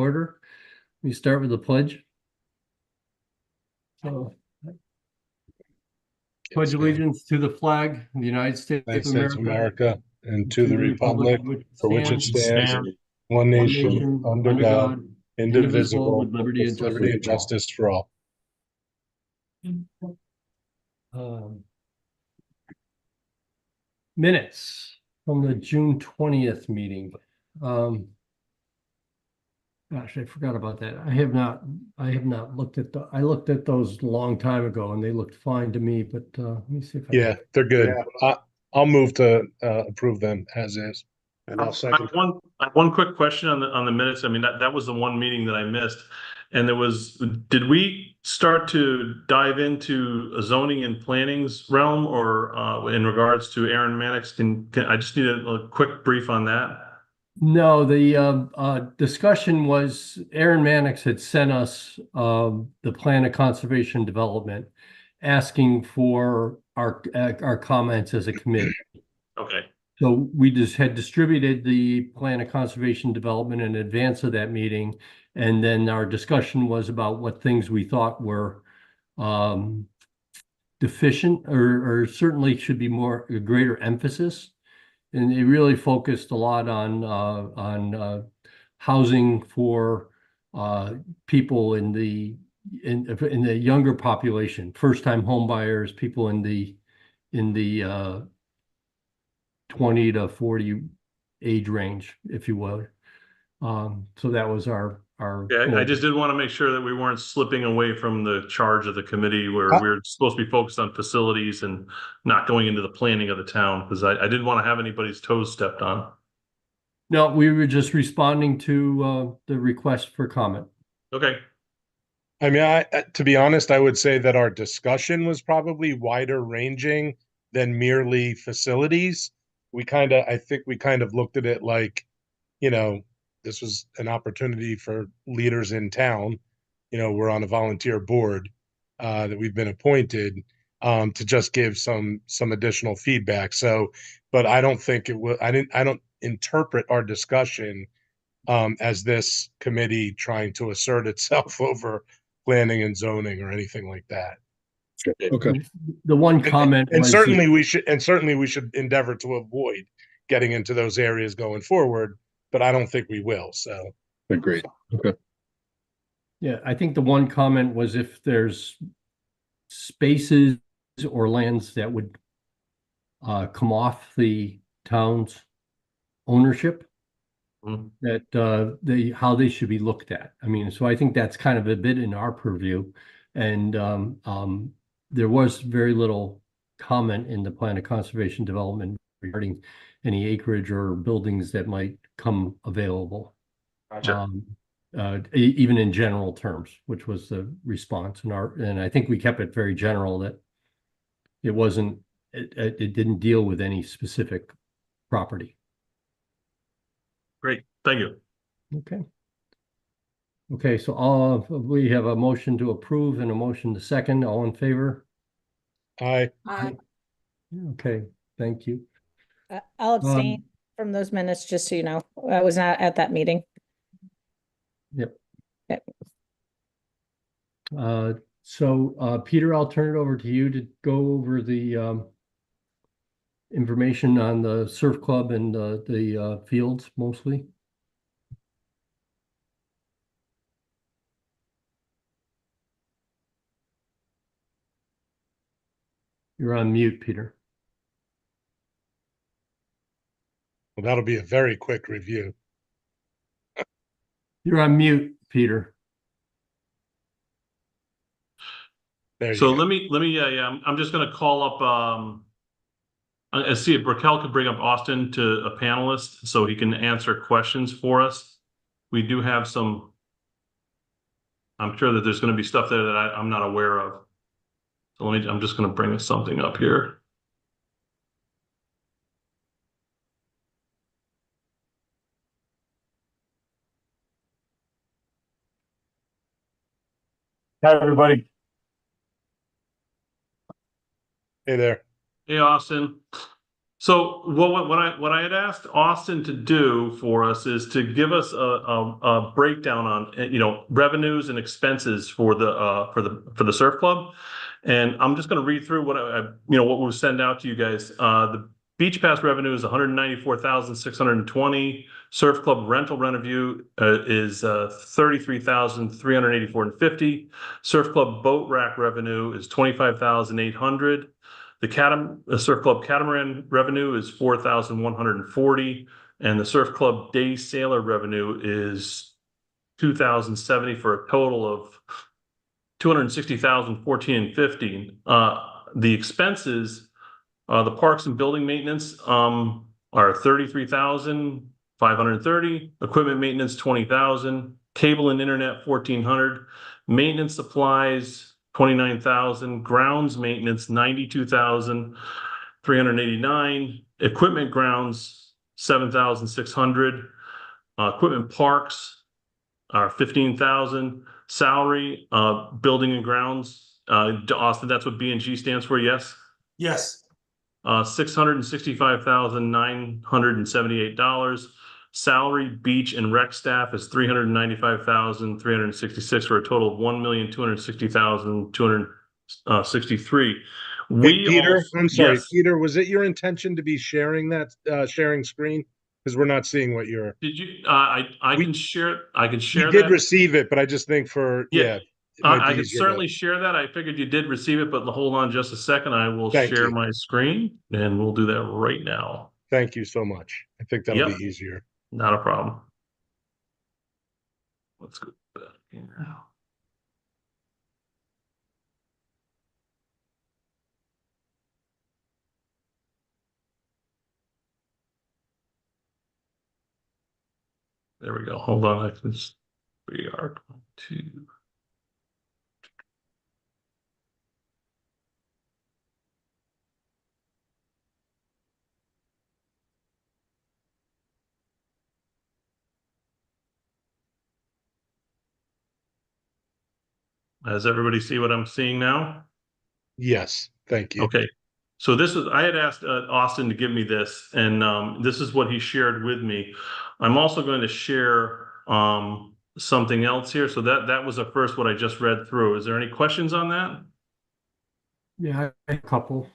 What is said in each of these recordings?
order. We start with the pledge. Pledge allegiance to the flag of the United States United of States of America, and to the republic for which it stands, one nation, under God, indivisible, with liberty and justice for all. Minutes from the June 20th meeting. Gosh, I forgot about that. I have not looked at I looked at those a long time ago and they looked fine to me, but let me see if I Yeah, they're good. I'll move to approve them as is. And I'll second. I have one quick question on the minutes. I mean, that was the one meeting that I missed. And did we start to dive into a zoning and planning's realm, or in regards to Aaron Mannix? I just need a quick brief on that. No, the discussion was Aaron Mannix had sent us the plan of conservation development, asking for our comments as a committee. Okay. So we just had distributed the plan of conservation development in advance of that meeting, and then our discussion was about what things we thought were deficient or certainly should be a greater emphasis. And it really focused a lot on housing for people in the younger population, first-time home buyers, people in the 20 to 40 age range, if you will. So that was our Yeah, I just did want to make sure that we weren't slipping away from the charge of the committee where we're supposed to be focused on facilities and not going into the planning of the town, because I didn't want to have anybody's toes stepped on. No, we were just responding to the request for comment. Okay. I mean, to be honest, I would say that our discussion was probably wider ranging than merely facilities. I think we kind of looked at it like, this was an opportunity for leaders in town. We're on a volunteer board that we've been appointed to just give some additional feedback. So, but I don't think it will. I don't interpret our discussion as this committee trying to assert itself over planning and zoning or anything like that. Okay. The one comment and was certainly we should endeavor to avoid getting into those areas going forward, but I don't think we will. So agreed. Okay. Yeah, I think the one comment was if there's spaces or lands that would come off the town's ownership, that how they should be looked at. I mean, so I think that's kind of a bit in our purview, and there was very little comment in the plan of conservation development regarding any acreage or buildings that might come available. Gotcha. Even in general terms, which was the response, and I think we kept it very general, that it didn't deal with any specific property. Great, thank you. Okay, so we have a motion to approve and a motion to second. All in favor? Aye. Okay, thank you. I'll abstain from those minutes, just so you know. I was not at that meeting. Yep. Yep. So Peter, I'll turn it over to you to go over the information on the surf club and the fields mostly. You're on mute, Peter. Well, that'll be a very quick review. You're on mute, Peter. There you So go. let me, I'm just gonna call up, I see if Raquel could bring up Austin to a panelist so he can answer questions for us. We do have some, I'm sure that there's gonna be stuff there that I'm not aware of. So I'm just gonna bring something up here. Hi, everybody. Hey there. Hey, Austin. So what I had asked Austin to do for us is to give us a breakdown on revenues and expenses for the surf club, and I'm just going to read through what we'll send out to you guys. The Beach Pass revenue is 194,620. Surf Club rental revenue is 33,384.50. Surf Club boat rack revenue is 25,800. The Surf Club catamaran revenue is 4,140, and the Surf Club day sailor revenue is 2,070 for a total of 260,014.50. The expenses, the parks and building maintenance are 33,530, equipment maintenance 20,000, cable and internet 1,400, maintenance supplies 29,000, grounds maintenance 92,389, equipment grounds 7,600, equipment parks are 15,000, salary building and grounds. Austin, that's what B&G stands for, yes? Yes. $665,978. Salary, beach, and rec staff is $395,366 for a total of $1,260,263. Peter, I'm sorry, Yes. Peter, was it your intention to be sharing that sharing screen? Because we're not seeing what you're. Did you? I can share. I can share You did that. receive it, but I just think for Yeah. it might I be can easier certainly share that. I figured you did receive it, but hold on just a second. I will Thank share you. my screen, and we'll do that right now. Thank you so much. I think that'll Yep. be easier. Not a problem. Let's go back here now. There we go. Hold on. We are going to. Does everybody see what I'm seeing now? Yes, thank you. Okay. So I had asked Austin to give me this, and this is what he shared with me. I'm also going to share something else here. So that was the first what I just read through. Is there any questions on that? Yeah, a couple.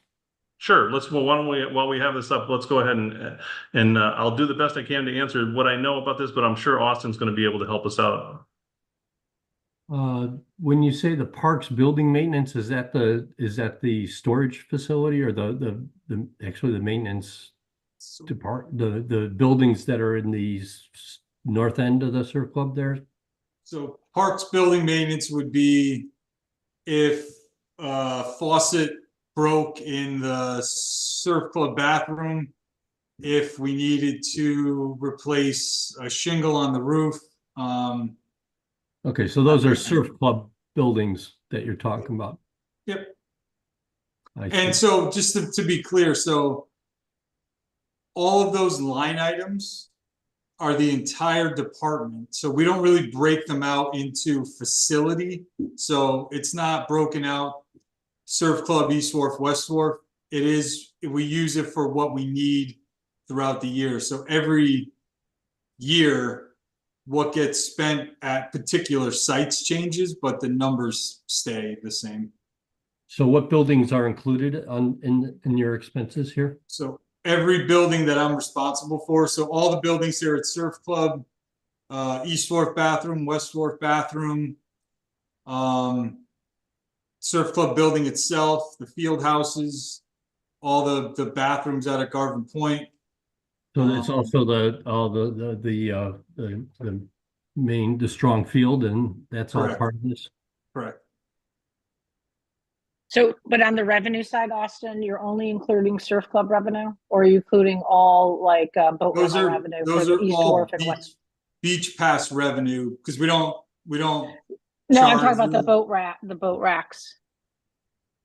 Sure. Why don't we, while we have this up, let's go ahead and I'll do the best I can to answer what I know about this, but I'm sure Austin's going to be able to help us out. When you say the park's building maintenance, is that the storage facility or the actually the maintenance the buildings that are in the north end of the surf club there? So parks building maintenance would be if faucet broke in the surf club bathroom, if we needed to replace a shingle on the roof. Okay, so those are surf club buildings that you're talking about. Yep. I And see. so just to be clear, so all of those line items are the entire department. So we don't really break them out into facility. So it's not broken out Surf Club, East Wharf, West Wharf. It is, we use it for what we need throughout the year. So every year, what gets spent at particular sites changes, but the numbers stay the same. So what buildings are included in your expenses here? So every building that I'm responsible for, so all the buildings here at Surf Club, East Wharf bathroom, West Wharf bathroom, Surf Club building itself, the field houses, all the bathrooms out at Garvin Point. So it's also the main, the strong field, and that's all Correct. part of this. Correct. So, but on the revenue side, Austin, you're only including surf club revenue, or are you including all like boat Those rental are revenue for those the are East all Wharf and West? beach pass revenue, because we don't No, I'm talking charge about you. the boat racks.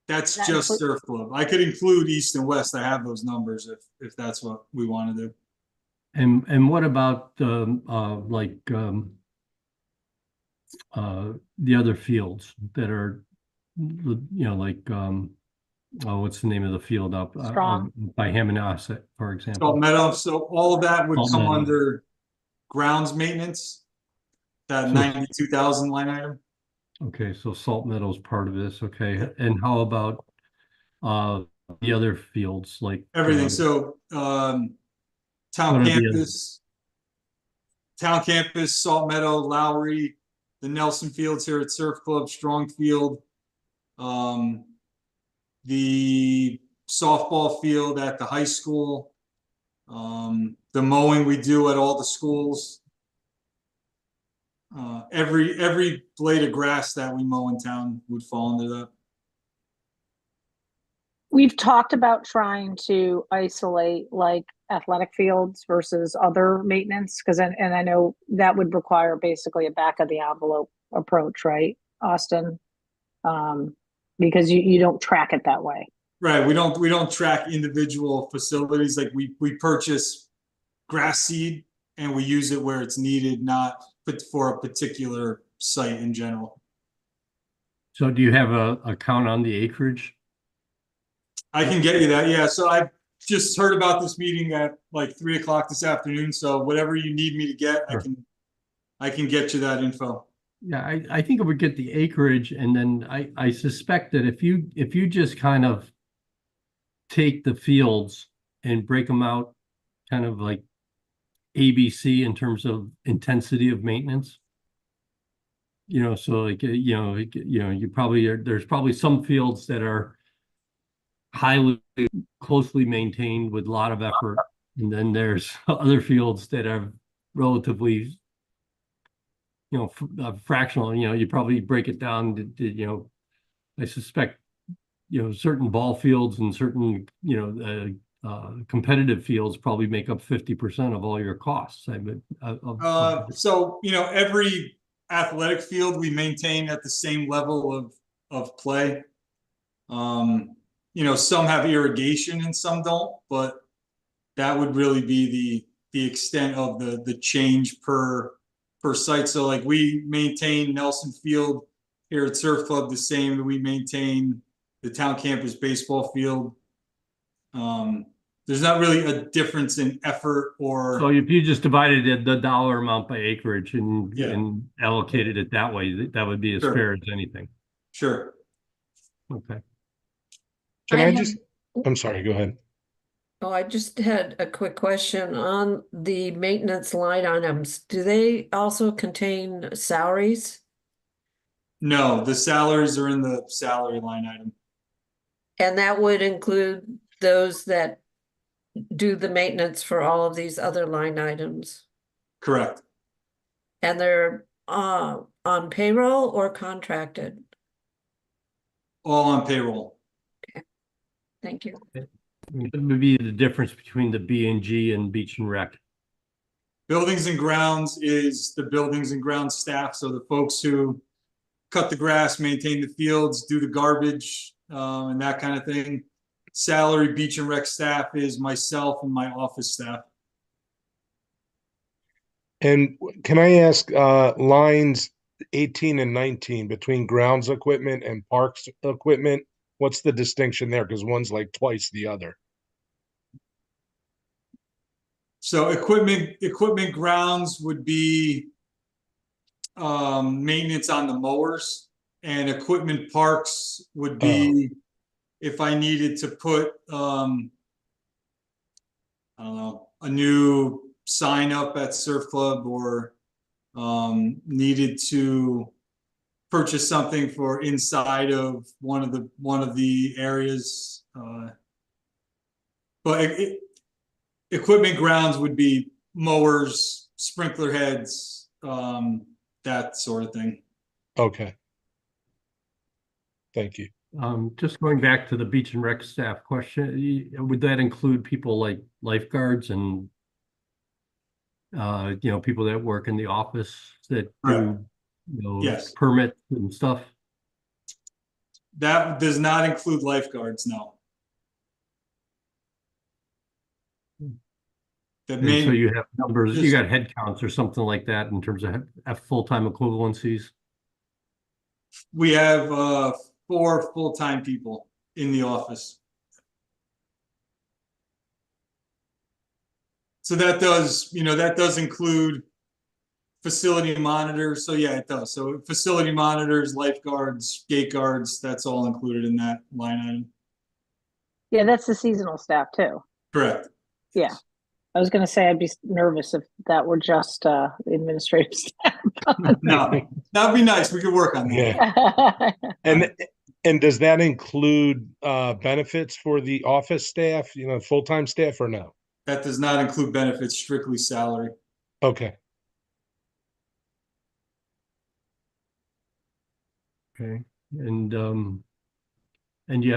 That's that just include- Surf Club. I could include East and West. I have those numbers if that's what we want to do. And what about the other fields that are like oh, what's the name of the field up? Strong. By Hammonasset, for Salt example. Meadow, so all of that would Salt come Meadow. under grounds maintenance. That So- 92,000 line item. Okay, so Salt Meadow's part of this, okay. And how about the other fields like Everything, so, town What are the campus, Salt Meadow, Lowry, the Nelson Fields here at Surf Club, Strong Field. The softball field at the high school. The mowing we do at all the schools. Every blade of grass that we mow in town would fall under that. We've talked about trying to isolate like athletic fields versus other maintenance, because and I know that would require basically a back of the envelope approach, right, Austin? Because you don't track it that way. Right, we don't track individual facilities, like we purchase grass seed and we use it where it's needed, not for a particular site in general. So do you have a count on the acreage? I can get you that, yeah, so I just heard about this meeting at like 3 o'clock this afternoon, so whatever you need me to get, Sure. I can get you that info. Yeah, I think it would get the acreage, and then I suspect that if you just kind of take the fields and break them out kind of like ABC in terms of intensity of maintenance. So like, you probably there's probably some fields that are highly closely maintained with a lot of effort. And then there's other fields that are relatively, fractional, you probably break it down to, I suspect, certain ball fields and certain, competitive fields probably make up 50% of all your costs. So, every athletic field we maintain at the same level of play. Some have irrigation and some don't, but that would really be the extent of the change per site. So like we maintain Nelson Field here at Surf Club the same that we maintain the town campus baseball field. There's not really a difference in effort or. So if you just divided the dollar amount by acreage and Yeah. and allocated it that way, that would be as Sure. fair as anything. Sure. Okay. I'm sorry, go ahead. Oh, I just had a quick question on the maintenance line items. Do they also contain salaries? No, the salaries are in the salary line item. And that would include those that do the maintenance for all of these other line items? Correct. And they're on payroll or contracted? All on payroll. Thank you. What would be the difference between the B&G and Beach and Rec? Buildings and grounds is the buildings and grounds staff. So the folks who cut the grass, maintain the fields, do the garbage, and that kind of thing. Salary beach and rec staff is myself and my office staff. And can I ask, lines 18 and 19 between grounds equipment and parks equipment, what's the distinction there? Because one's like twice the other. So equipment grounds would be maintenance on the mowers, and equipment parks would be if I needed to put I don't know, a new sign up at Surf Club, or needed to purchase something for inside of one of the areas. But equipment grounds would be mowers, sprinkler heads, that sort of thing. Okay. Thank you. Just going back to the Beach and Rec staff question, would that include people like lifeguards and people that work in the office that do Yes. permits and stuff? That does not include lifeguards, no. That And so may, you have numbers, you got head counts or something like that in terms of full-time equivalencies? we have 4 full-time people. in the office. So that does, that does include facility monitors. So yeah, it does. So facility monitors, lifeguards, gate guards, that's all included in that line item. Yeah, that's the seasonal staff too. Correct. Yeah. I was gonna say I'd be nervous if that were just the administrative staff. No, that'd be nice. We could work on that. Yeah. And does that include benefits for the office staff, full-time staff, or no? That does not include benefits, strictly salary. Okay. Okay, and you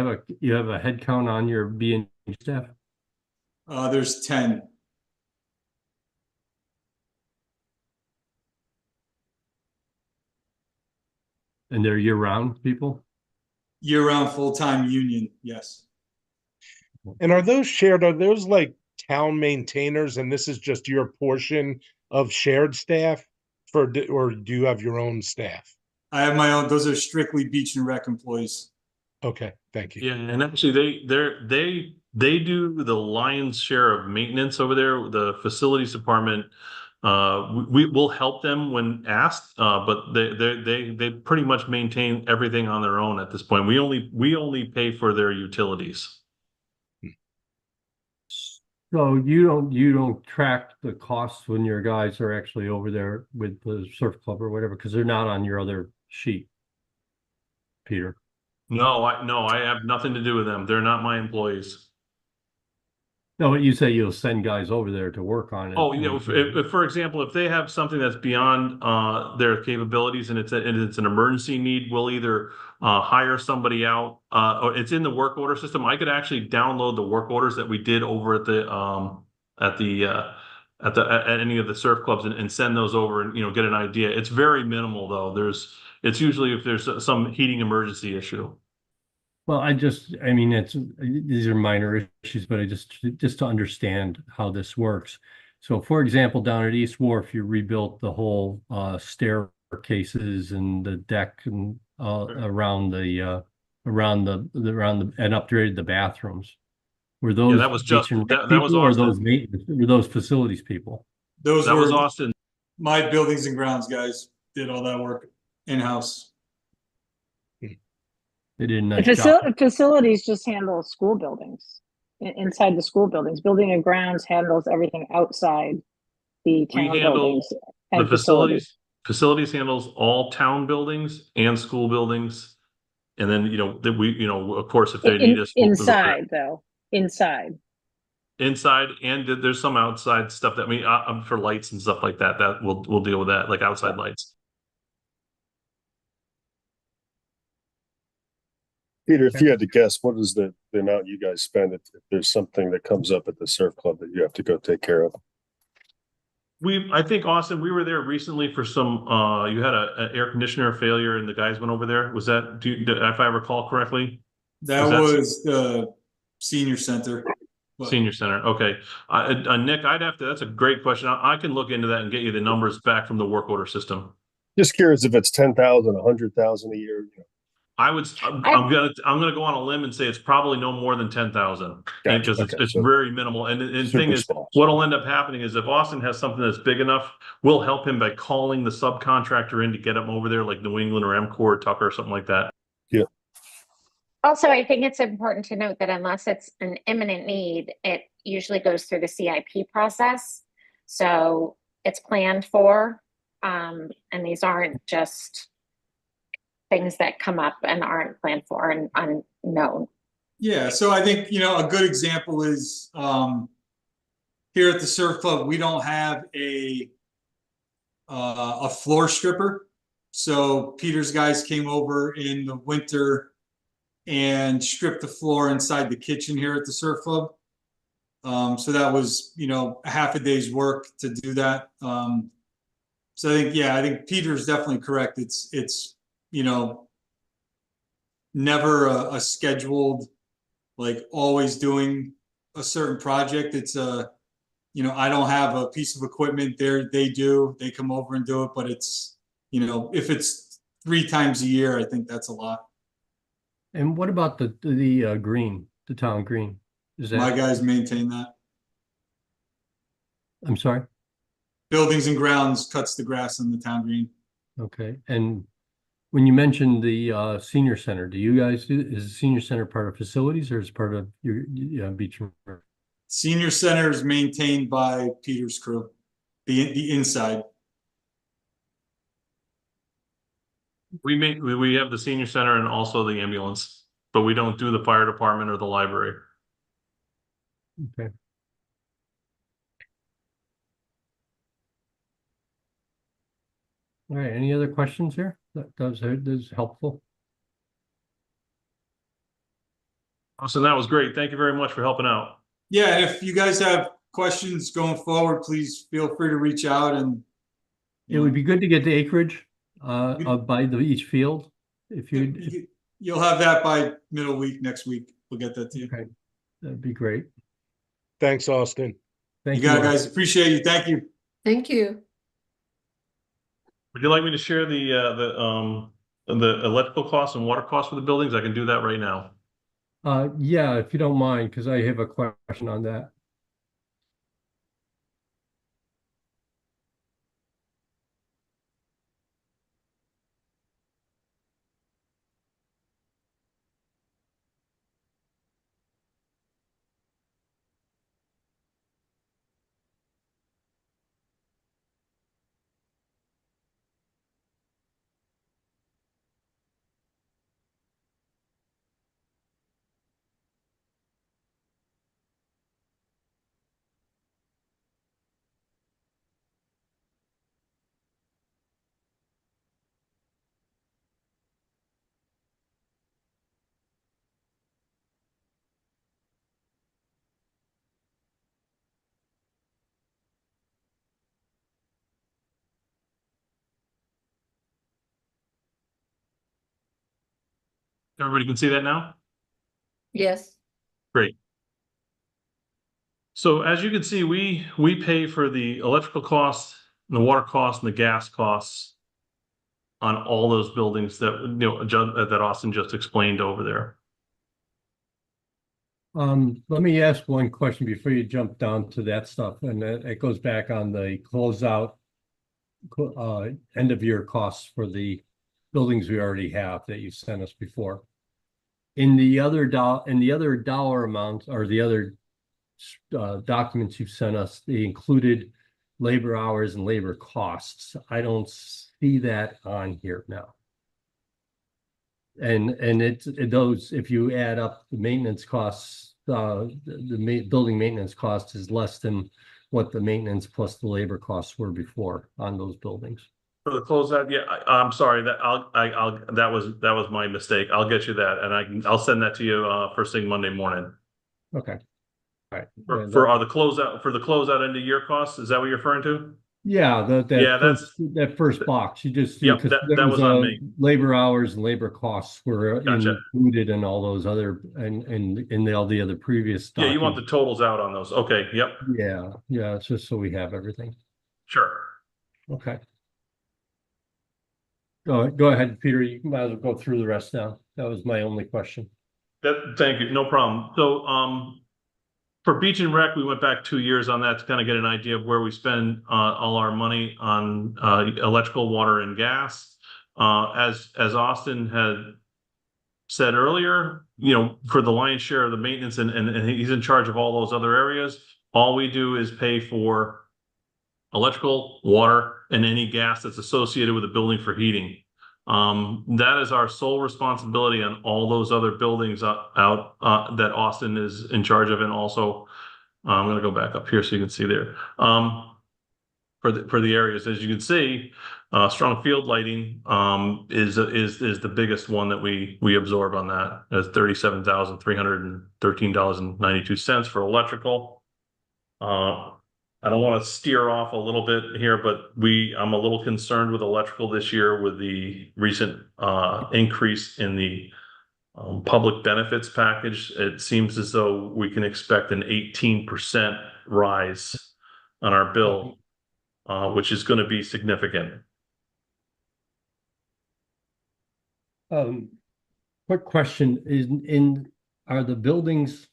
have a head count on your B and staff? There's 10. And they're year-round people? Year-round full-time union, yes. And are those like town maintainers, and this is just your portion of shared staff or do you have your own staff? I have my own. Those are strictly beach and rec employees. Okay, thank you. Yeah, and actually they do the lion's share of maintenance over there. The facilities department, we will help them when asked, but they pretty much maintain everything on their own at this point. We only pay for their utilities. So you don't track the costs when your guys are actually over there with the surf club or whatever, because they're not on your other sheet, Peter. No, I have nothing to do with them. They're not my employees. No, but you say you'll send guys over there to work on it. Oh, if for example, if they have something that's beyond their capabilities and it's an emergency need, we'll either hire somebody out, or it's in the work order system. I could actually download the work orders that we did over at any of the surf clubs and send those over and get an idea. It's very minimal though. It's usually if there's some heating emergency issue. Well, these are minor issues, but just to understand how this works. So for example, down at East Wharf, you rebuilt the whole staircases and the deck and around and upgraded the bathrooms. Were those that was just beach and rec that was people or Austin. those maintenance, were those facilities people? That was Austin. My buildings and grounds guys did all that work in-house. They did a nice job. Facilities just handle school buildings, inside the school buildings. Building and grounds handles everything outside the town buildings and The facilities handles all town buildings and school buildings. And then, of course, if they need us inside though, inside, and there's some outside stuff that for lights and stuff like that we'll deal with that, like outside lights. Peter, if you had to guess, what is the amount you guys spend if there's something that comes up at the surf club that you have to go take care of? I think, Austin, we were there recently for some, you had an air conditioner failure and the guys went over there. Was that, if I recall correctly? That was the senior center. Senior center. Okay. Nick, that's a great question. I can look into that and get you the numbers back from the work order system. Just curious if it's 10,000, 100,000 a year. I'm gonna go on a limb and say it's probably no more than 10,000 because it's very minimal. And the thing is, what'll end up happening is if Austin has something that's big enough, we'll help him by calling the subcontractor in to get him over there, like New England or MCOR or Tucker or something like that. Yeah. Also, I think it's important to note that unless it's an imminent need, it usually goes through the CIP process. So it's planned for, and these aren't just things that come up and aren't planned for and unknown. Yeah, so I think, a good example is here at the surf club, we don't have a floor stripper. So Peter's guys came over in the winter and stripped the floor inside the kitchen here at the surf club. So that was, a half a day's work to do that. So I think Peter's definitely correct. It's never a scheduled, like always doing a certain project. It's I don't have a piece of equipment there. They come over and do it, but it's, if it's 3 times a year, I think that's a lot. And what about the green, the town green? Is My that, guys maintain that. I'm sorry? Buildings and Grounds cuts the grass on the town green. Okay, and when you mentioned the senior center, do you guys do, is the senior center part of facilities or is it part of your beach? Senior Center is maintained by Peter's crew, the inside. We have the senior center and also the ambulance, but we don't do the fire department or the library. Okay. All right, any other questions here? That is helpful. Austin, that was great. Thank you very much for helping out. Yeah, and if you guys have questions going forward, please feel free to reach out and. It would be good to get the acreage by each field. If you, You'll have that by middle week next week. We'll get that to you. okay, that'd be great. Thanks, Austin. Thank You got it, you. guys. Appreciate you. Thank you. Thank you. Would you like me to share the electrical costs and water costs for the buildings? I can do that right now. Yeah, if you don't mind, because I have a question on that. Everybody can see that now? Yes. Great. So as you can see, we pay for the electrical costs, and the water costs, and the gas costs on all those buildings that that Austin just explained over there. Let me ask one question before you jump down to that stuff, and it goes back on the closeout end of year costs for the buildings we already have that you sent us before. In the other dollar amounts or the other documents you've sent us, they included labor hours and labor costs. I don't see that on here now. And those, if you add up the maintenance costs, the building maintenance cost is less than what the maintenance plus the labor costs were before on those buildings. For the closeout, yeah, I'm sorry that that was my mistake. I'll get you that, and I'll send that to you first thing Monday morning. Okay. All right. For the closeout end of year costs, is that what you're referring to? Yeah, that first box. You just Yep, because that was on me. labor hours and labor costs were Gotcha. included in all those other and in all the other previous Yeah, you want the documents. totals out on those. Okay, yep, Yeah, it's just so we have everything. sure. Okay. Go ahead, Peter. You might as well go through the rest now. That was my only question. Thank you, no problem. So, for Beach and Rec, we went back 2 years on that to kind of get an idea of where we spend all our money on electrical, water, and gas. As Austin had said earlier, for the lion's share of the maintenance, and he's in charge of all those other areas, all we do is pay for electrical, water, and any gas that's associated with the building for heating. That is our sole responsibility on all those other buildings out that Austin is in charge of. And also, I'm going to go back up here so you can see there. For the areas, as you can see, strong field lighting is the biggest one that we absorb on that. That's $37,313.92 for electrical. I don't want to steer off a little bit here, but I'm a little concerned with electrical this year with the recent increase in the public benefits package. It seems as though we can expect an 18% rise on our bill, which is going to be significant. Quick question is are the buildings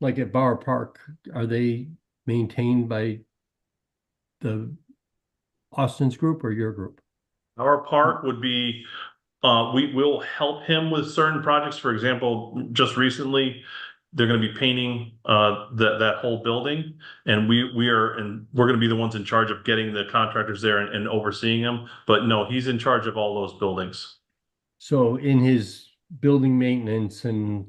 like at Bauer Park, are they maintained by the Austin's group or your group? Our park would be, we will help him with certain projects. For example, just recently, they're gonna be painting, that whole building. And we're gonna be the ones in charge of getting the contractors there and overseeing them. But no, he's in charge of all those buildings. So in his building maintenance and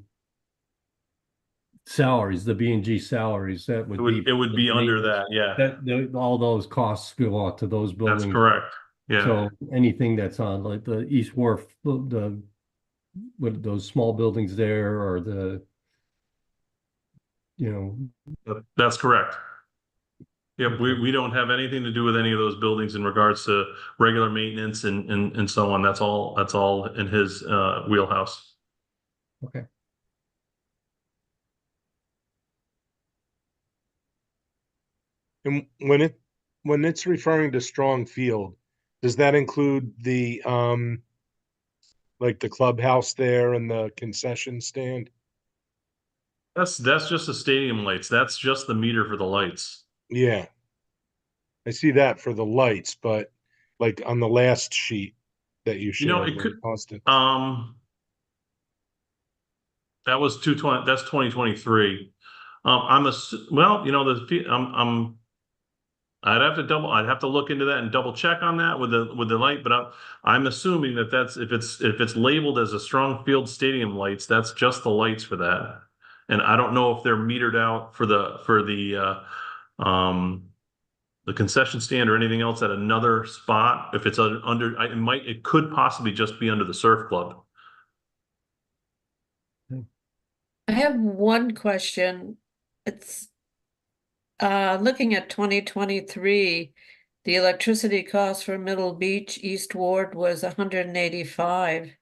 salaries, the B and G salaries, that would be. It would be under that, yeah, All those costs go out to those that's buildings. correct, yeah. So anything that's on like the East Wharf, with those small buildings there or That's correct. Yep, we don't have anything to do with any of those buildings in regards to regular maintenance and so on. That's all in his wheelhouse. okay. And when it's referring to strong field, does that include the like the clubhouse there and the concession stand? That's just the stadium lights. That's just the meter for the lights. Yeah. I see that for the lights, but like on the last sheet that you You know, shared, it could, Austin. that was 220, that's 2023. Well, you know, I'd have to look into that and double check on that with the light, but I'm assuming that that's, if it's labeled as a strong field stadium lights, that's just the lights for that. And I don't know if they're metered out for the concession stand or anything else at another spot. If it's it could possibly just be under the surf club. I have one question. It's looking at 2023, the electricity cost for Middle Beach East Ward was 185.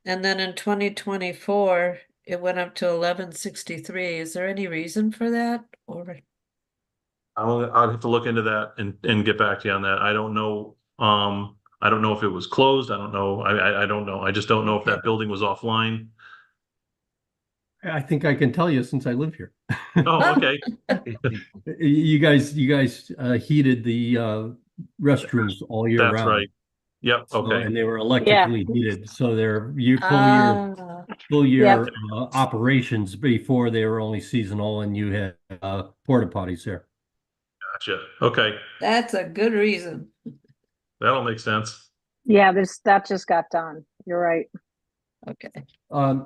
And then in 2024, it went up to 1163. Is there any reason for that? Or I'll have to look into that and get back to you on that. I don't know. I don't know if it was closed. I don't know. I don't know. I just don't know if that building was offline. I think I can tell you since I live here. Oh, okay. You guys heated the restrooms all year round. That's right. Yep. So, Okay. and they were electrically heated, so they're full year operations before they were only seasonal, and you had porta potties there. Gotcha. Okay. that's a good reason. That'll make sense. Yeah, that just got done. You're right. Okay.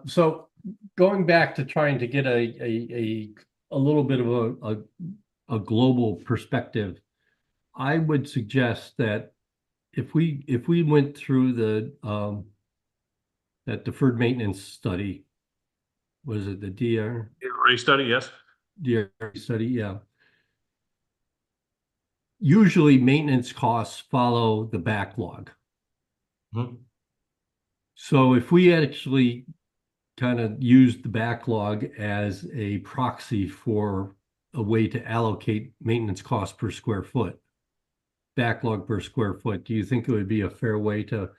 So going back to trying to get a little bit of a global perspective, I would suggest that if we went through the that deferred maintenance study, was it the Array study, yes. DRE study? Yeah. Usually maintenance costs follow the backlog. Mhm. So if we actually kind of used the backlog as a proxy for a way to allocate maintenance cost per square foot, backlog per square foot, do you think it would be a fair way to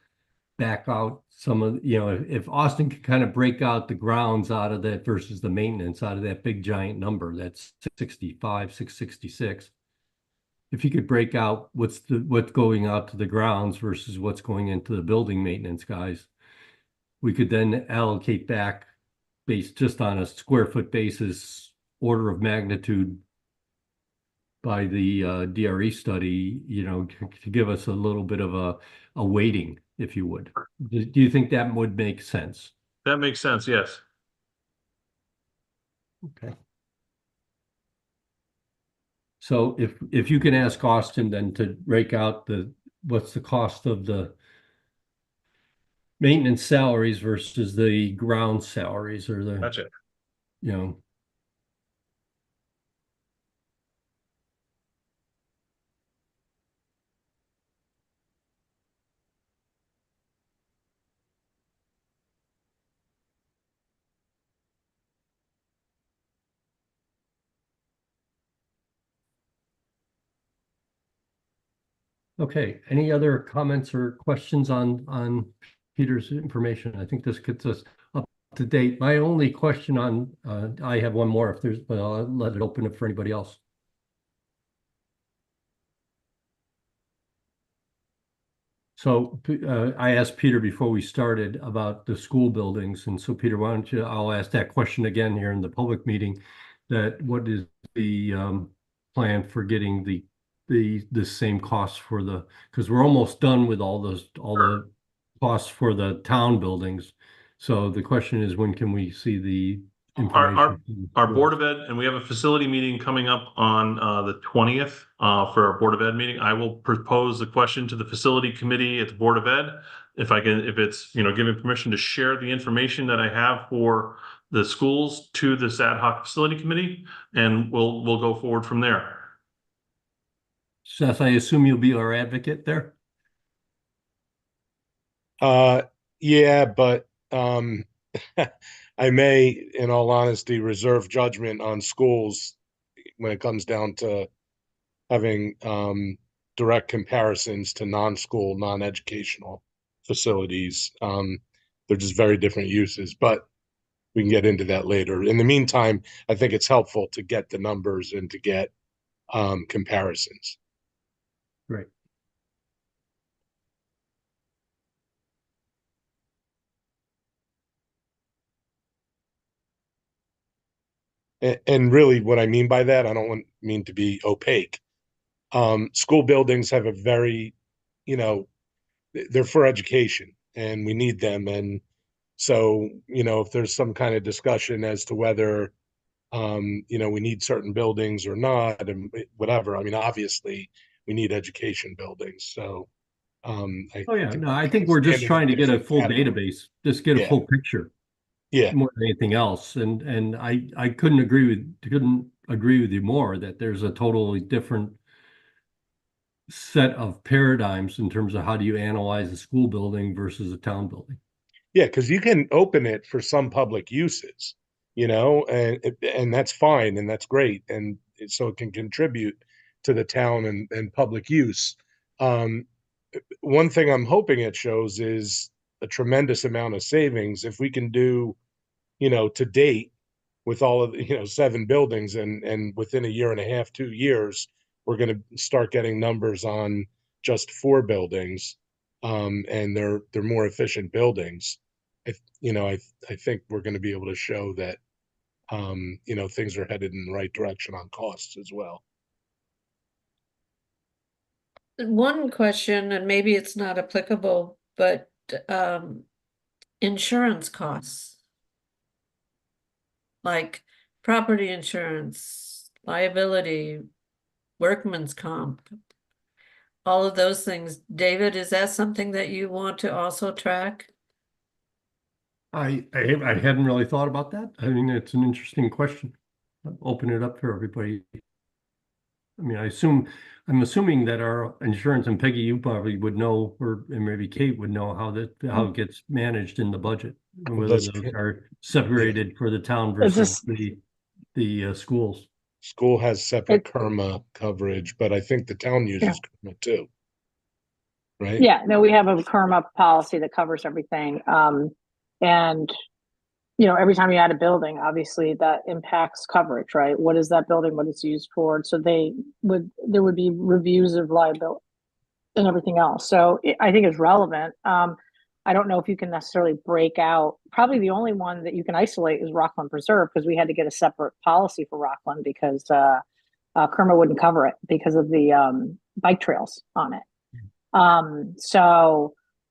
back out some of, if Austin could kind of break out the grounds out of that versus the maintenance out of that big giant number, that's 665, 666. If you could break out what's going out to the grounds versus what's going into the building maintenance guys, we could then allocate back based just on a square foot basis, order of magnitude by the DRE study, to give us a little bit of a weighting, if you would. Do you think that would make sense? That makes sense. Yes. Okay. So if you can ask Austin then to break out what's the cost of the maintenance salaries versus the ground salaries or the, Gotcha. Okay, any other comments or questions on Peter's information? I think this gets us up to date. My only question on, I have one more if there's, but I'll let it open up for anybody else. So I asked Peter before we started about the school buildings. And so Peter, why don't you, I'll ask that question again here in the public meeting, that what is the plan for getting the same costs for the, because we're almost done with all the costs for the town buildings. So the question is, when can we see the information? Our Board of Ed, and we have a facility meeting coming up on the 20th for our Board of Ed meeting. I will propose the question to the facility committee at the Board of Ed. If it's, given permission to share the information that I have for the schools to this ad hoc facility committee, and we'll go forward from there. Seth, I assume you'll be our advocate there? Yeah, but I may, in all honesty, reserve judgment on schools when it comes down to having direct comparisons to non-school, non-educational facilities. They're just very different uses, but we can get into that later. In the meantime, I think it's helpful to get the numbers and to get comparisons. Great. And really what I mean by that, I don't mean to be opaque. School buildings have a very, they're for education and we need them. And so, if there's some kind of discussion as to whether, we need certain buildings or not and whatever, I mean, obviously we need education buildings. So, I think we're just trying to get a full database, just get a full picture. Yeah. More than anything else. And I couldn't agree with you more that there's a totally different set of paradigms in terms of how do you analyze a school building versus a town building. Yeah, because you can open it for some public uses, and that's fine and that's great. And so it can contribute to the town and public use. One thing I'm hoping it shows is a tremendous amount of savings if we can do, to date with all of the, 7 buildings and within a year and a half, 2 years, we're going to start getting numbers on just 4 buildings. And they're more efficient buildings. I think we're going to be able to show that, things are headed in the right direction on costs as well. One question, and maybe it's not applicable, but insurance costs, like property insurance, liability, workman's comp, all of those things. David, is that something that you want to also track? I hadn't really thought about that. I mean, it's an interesting question. Open it up for everybody. I mean, I'm assuming that our insurance, and Peggy, you probably would know, or maybe Kate would know how it gets managed in the budget, whether those are separated for the town versus the schools. School has separate KERMA coverage, but I think the town uses KERMA too. Right? Yeah, no, we have a KERMA policy that covers everything. And every time you add a building, obviously that impacts coverage, right? What is that building, what it's used for? So there would be reviews of liability and everything else. So I think it's relevant. I don't know if you can necessarily break out. Probably the only one that you can isolate is Rockland Preserve, because we had to get a separate policy for Rockland because KERMA wouldn't cover it because of the bike trails on it.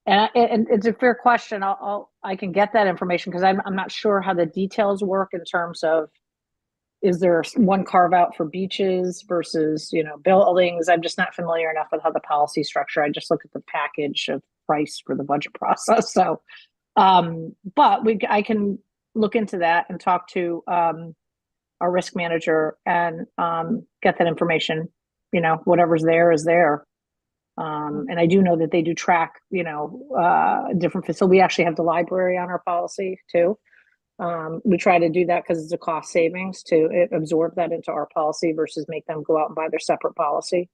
And it's a fair question. I can get that information because I'm not sure how the details work in terms of, is there one carve out for beaches versus, buildings? I'm just not familiar enough with how the policy structure. I just look at the package of price for the budget process. So, but I can look into that and talk to our risk manager and get that information. Whatever's there is there. And I do know that they do track, different facilities. We actually have the library on our policy too. We try to do that because it's a cost savings to absorb that into our policy versus make them go out and buy their separate policy.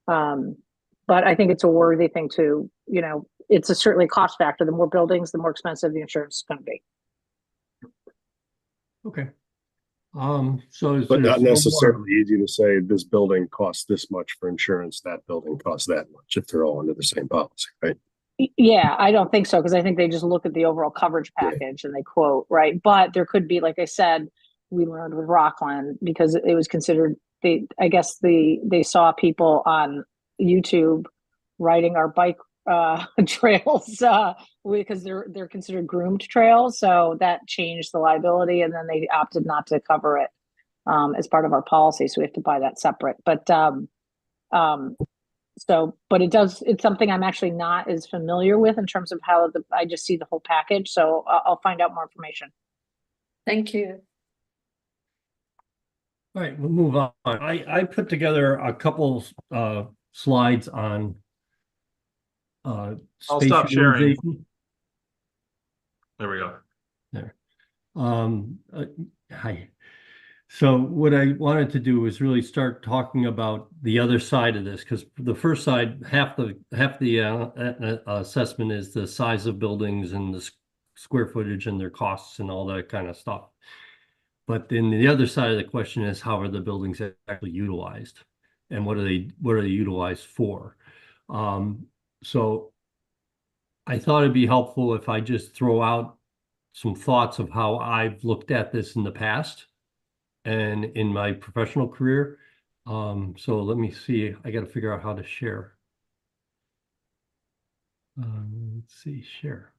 But I think it's a worthy thing to, it's certainly a cost factor. The more buildings, the more expensive the insurance is going to be. Okay. So But not there's no more- necessarily easy to say this building costs this much for insurance, that building costs that much if they're all under the same policy, right? Yeah, I don't think so, because I think they just look at the overall coverage Yeah. package and they quote, right? But there could be, like I said, we learned with Rockland, because it was considered, I guess they saw people on YouTube riding our bike trails because they're considered groomed trails, so that changed the liability, and then they opted not to cover it as part of our policy, so we have to buy that separate. But but it's something I'm actually not as familiar with in terms of how I just see the whole package, so I'll find out more information. Thank you. All right, we'll move on. I put together a couple slides on I'll space stop sharing. utilization. There we go. Hi. So what I wanted to do was really start talking about the other side of this, because the first side, half the assessment is the size of buildings and the square footage and their costs and all that kind of stuff. But then the other side of the question is, how are the buildings actually utilized, and what are they utilized for? So I thought it'd be helpful if I just throw out some thoughts of how I've looked at this in the past and in my professional career. So let me see, I got to figure out how to share. Let's see, share.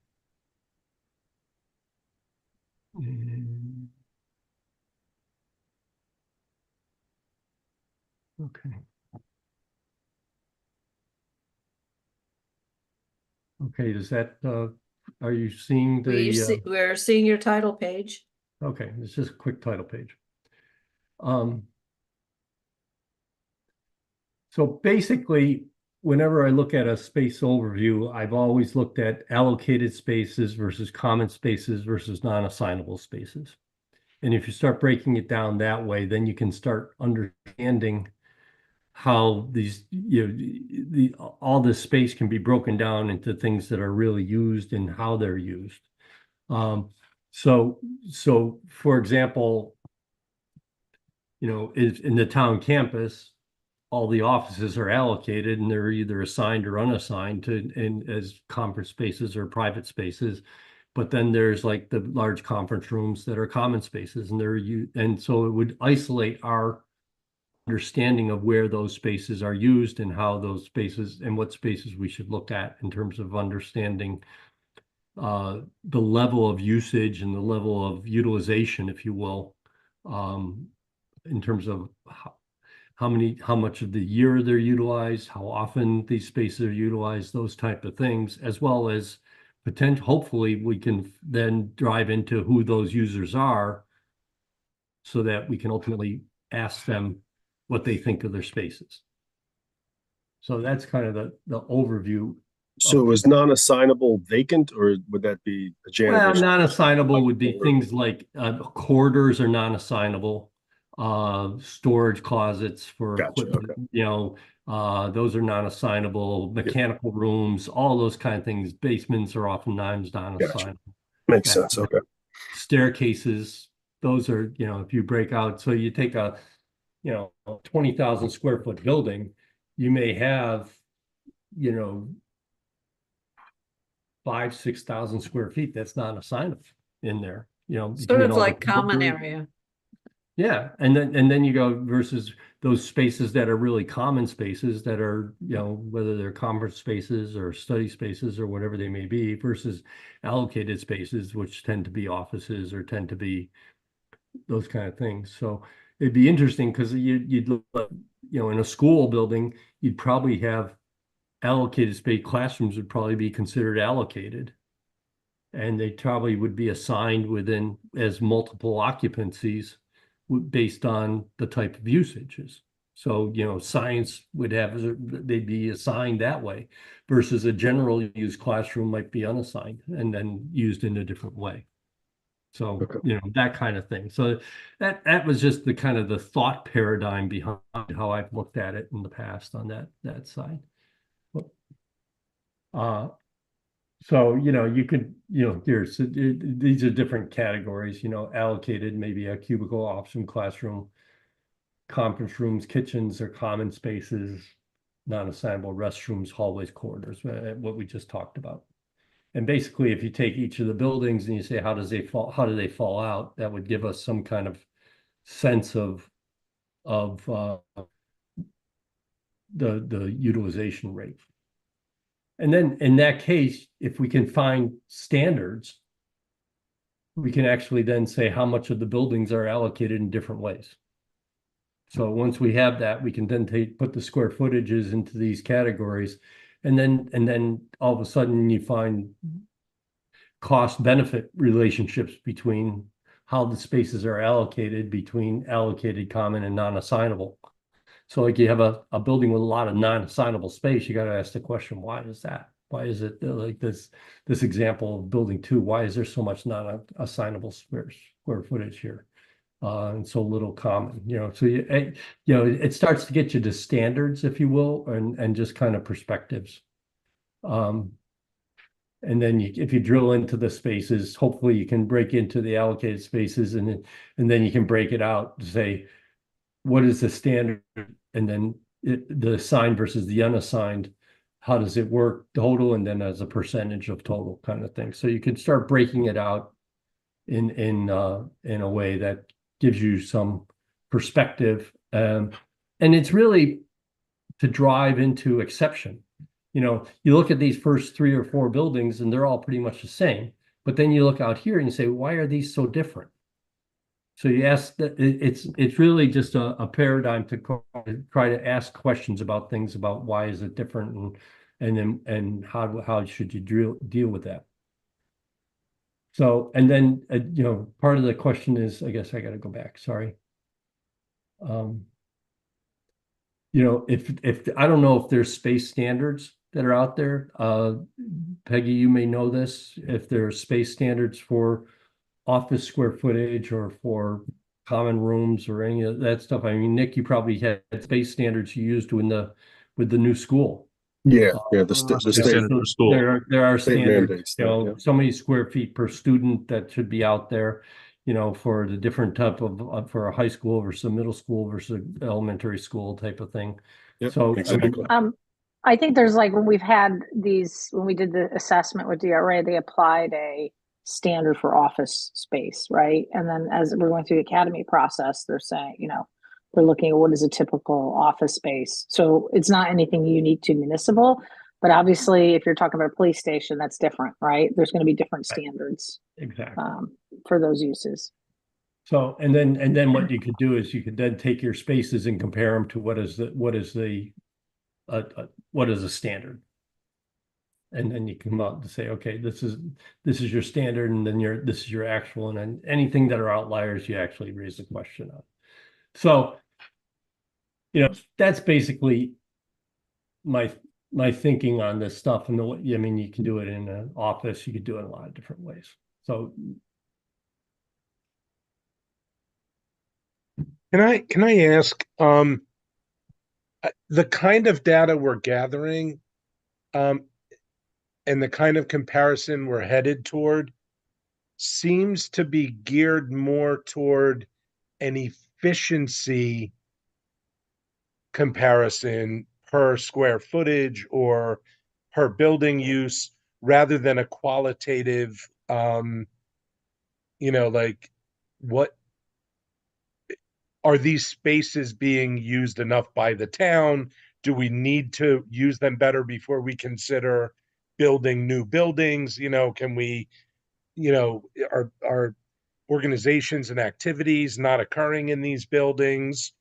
Okay. Okay, does that, are you seeing the, We're seeing your title page. okay, it's just a quick title page. So basically, whenever I look at a space overview, I've always looked at allocated spaces versus common spaces versus non-assignable spaces. And if you start breaking it down that way, then you can start understanding how these, all this space can be broken down into things that are really used and how they're used. So for example, in the town campus, all the offices are allocated and they're either assigned or unassigned as conference spaces or private spaces. But then there's like the large conference rooms that are common spaces, and so it would isolate our understanding of where those spaces are used and how those spaces and what spaces we should look at in terms of understanding the level of usage and the level of utilization, if you will, in terms of how much of the year they're utilized, how often these spaces are utilized, those type of things, as well as hopefully we can then drive into who those users are so that we can ultimately ask them what they think of their spaces. So that's kind of the overview. So is non-assignable vacant, or would that be a janitor? Well, non-assignable would be things like corridors are non-assignable. Storage closets for Gotcha, equipment, those are non-assignable. Mechanical rooms, all those kind of things. Basements are often non-assignable. Makes sense. Okay. Staircases, those are, if you break out, so you take a 20,000 square foot building, you may have 5,000-6,000 square feet that's not assignable in there, Sort of like between all the common corridors. area. Yeah, and then you go versus those spaces that are really common spaces that are, whether they're conference spaces or study spaces or whatever they may be, versus allocated spaces, which tend to be offices or tend to be those kind of things. So it'd be interesting because you'd look, in a school building, you'd probably have allocated space. Classrooms would probably be considered allocated. And they probably would be assigned within as multiple occupancies based on the type of usages. So, science would they'd be assigned that way versus a general use classroom might be unassigned and then used in a different way. So, that kind of thing. So that was just the kind of the thought paradigm behind how I've looked at it in the past on that side. So, you could, these are different categories, allocated, maybe a cubicle, office room, classroom, conference rooms, kitchens or common spaces, non-assignable restrooms, hallways, corridors, what we just talked about. And basically, if you take each of the buildings and you say, how do they fall out? That would give us some kind of sense of the utilization rate. And then in that case, if we can find standards, we can actually then say how much of the buildings are allocated in different ways. So once we have that, we can then put the square footages into these categories. And then all of a sudden you find cost benefit relationships between how the spaces are allocated between allocated, common, and non-assignable. So like you have a building with a lot of non-assignable space, you got to ask the question, why is that? Why is it like this example of building 2? Why is there so much non-assignable square footage here? And so little common, so it starts to get you to standards, if you will, and just kind of perspectives. And then if you drill into the spaces, hopefully you can break into the allocated spaces, and then you can break it out to say, what is the standard? And then the assigned versus the unassigned, how does it work total? And then as a percentage of total kind of thing. So you can start breaking it out in a way that gives you some perspective. And it's really to drive into exception. You look at these first 3 or 4 buildings and they're all pretty much the same, but then you look out here and you say, why are these so different? So you ask that it's really just a paradigm to try to ask questions about things, about why is it different, and how should you deal with that. So, and then part of the question is, I guess I got to go back. Sorry. If I don't know if there's space standards that are out there. Peggy, you may know this, if there are space standards for office square footage or for common rooms or any of that stuff. I mean, Nick, you probably had space standards you used with the new school. Yeah, the State state. standard for school. There are State standards, mandates, yeah. so many square feet per student that should be out there, for the different type of, for a high school versus a middle school versus elementary school type of thing. Yep, So, exactly. I think there's like, when we did the assessment with DRA, they applied a standard for office space, right? And then as we're going through the academy process, they're saying, they're looking at what is a typical office space. So it's not anything unique to municipal, but obviously if you're talking about a police station, that's different, right? There's going to be different standards exactly. for those uses. So, and then what you could do is you could then take your spaces and compare them to what is a standard. And then you come out and say, okay, this is your standard, and then this is your actual, and then anything that are outliers, you actually raise the question on. So, that's basically my thinking on this stuff. And I mean, you can do it in an office, you could do it in a lot of different ways. So, Can I ask, the kind of data we're gathering, and the kind of comparison we're headed toward seems to be geared more toward an efficiency comparison per square footage or per building use, rather than a qualitative, like, what are these spaces being used enough by the town? Do we need to use them better before we consider building new buildings? Can we, are organizations and activities not occurring in these buildings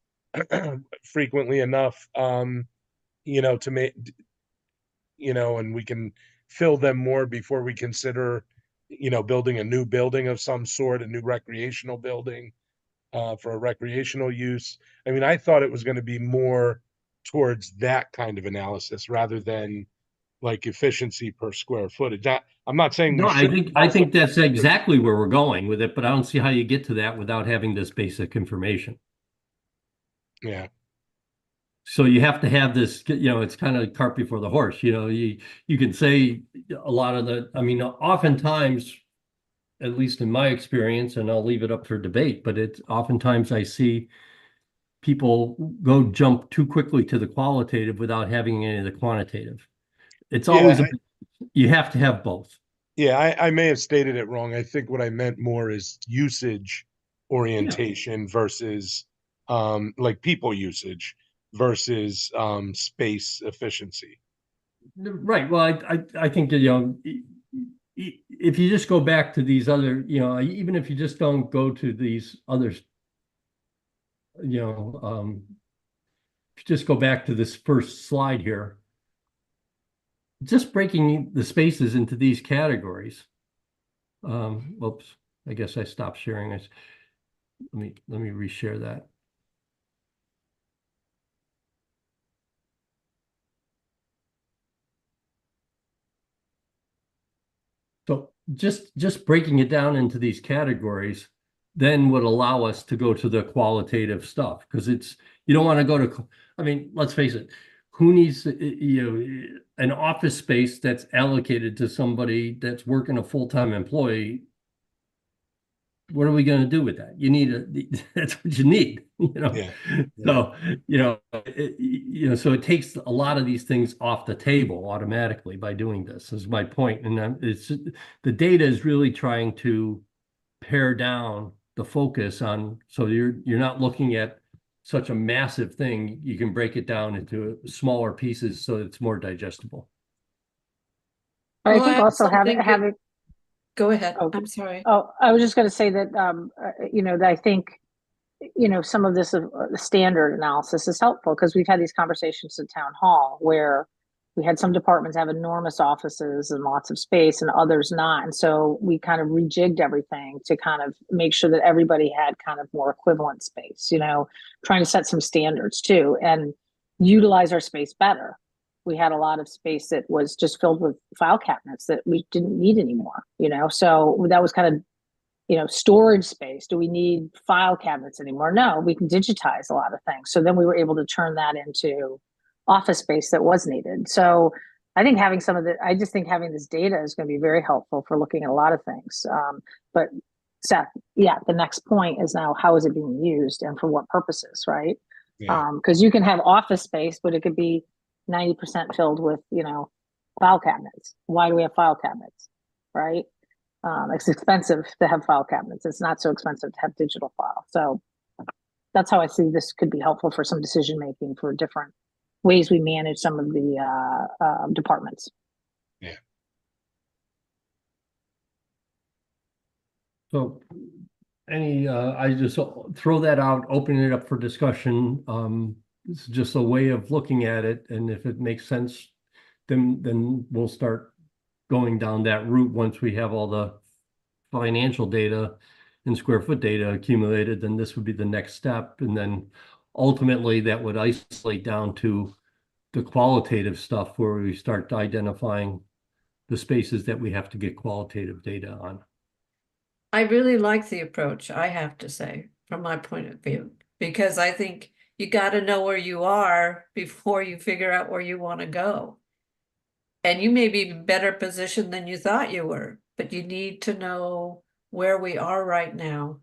frequently enough, to make, and we can fill them more before we consider, building a new building of some sort, a new recreational building for a recreational use. I mean, I thought it was going to be more towards that kind of analysis rather than like efficiency per square footage. I'm not saying no, I think that's exactly where we're going with it, but I don't see how you get to that without having this basic information. Yeah. So you have to have this, it's kind of cart before the horse, you can say a lot of I mean, oftentimes, at least in my experience, and I'll leave it up for debate, but it's oftentimes I see people jump too quickly to the qualitative without having any of the quantitative. It's always, you have to have both. Yeah, I may have stated it wrong. I think what I meant more is usage orientation versus like people usage versus space efficiency. Right. Well, I think if you just go back to these other, even if you just don't go to these others, if you just go back to this first slide here, just breaking the spaces into these categories. Whoops, I guess I stopped sharing this. Let me reshare that. So just breaking it down into these categories then would allow us to go to the qualitative stuff, because you don't want to go to, I mean, let's face it, who needs an office space that's allocated to somebody that's working a full-time employee? What are we going to do with that? That's what you need, Yeah. So, so it takes a lot of these things off the table automatically by doing this, is my point. And the data is really trying to pare down the focus on, so you're not looking at such a massive thing. You can break it down into smaller pieces so it's more digestible. I Well, think I also also think having, Go ahead. Oh. I'm sorry. oh, I was just going to say that, that I think, some of this the standard analysis is helpful, because we've had these conversations at town hall where we had some departments have enormous offices and lots of space and others not. And so we kind of rejigged everything to kind of make sure that everybody had kind of more equivalent space, trying to set some standards too and utilize our space better. We had a lot of space that was just filled with file cabinets that we didn't need anymore, so that was kind of, storage space. Do we need file cabinets anymore? No, we can digitize a lot of things. So then we were able to turn that into office space that was needed. So I think I just think having this data is going to be very helpful for looking at a lot of things. But Seth, the next point is now, how is it being used and for what purposes, right? Yeah. Because you can have office space, but it could be 90% filled with, file cabinets. Why do we have file cabinets, right? It's expensive to have file cabinets. It's not so expensive to have digital file. So that's how I see this could be helpful for some decision making for different ways we manage some of the departments. Yeah. So I just throw that out, opening it up for discussion. It's just a way of looking at it, and if it makes sense, then we'll start going down that route once we have all the financial data and square foot data accumulated. Then this would be the next step, and then ultimately that would isolate down to the qualitative stuff where we start identifying the spaces that we have to get qualitative data on. I really like the approach, I have to say, from my point of view, because I think you got to know where you are before you figure out where you want to go. And you may be better positioned than you thought you were, but you need to know where we are right now.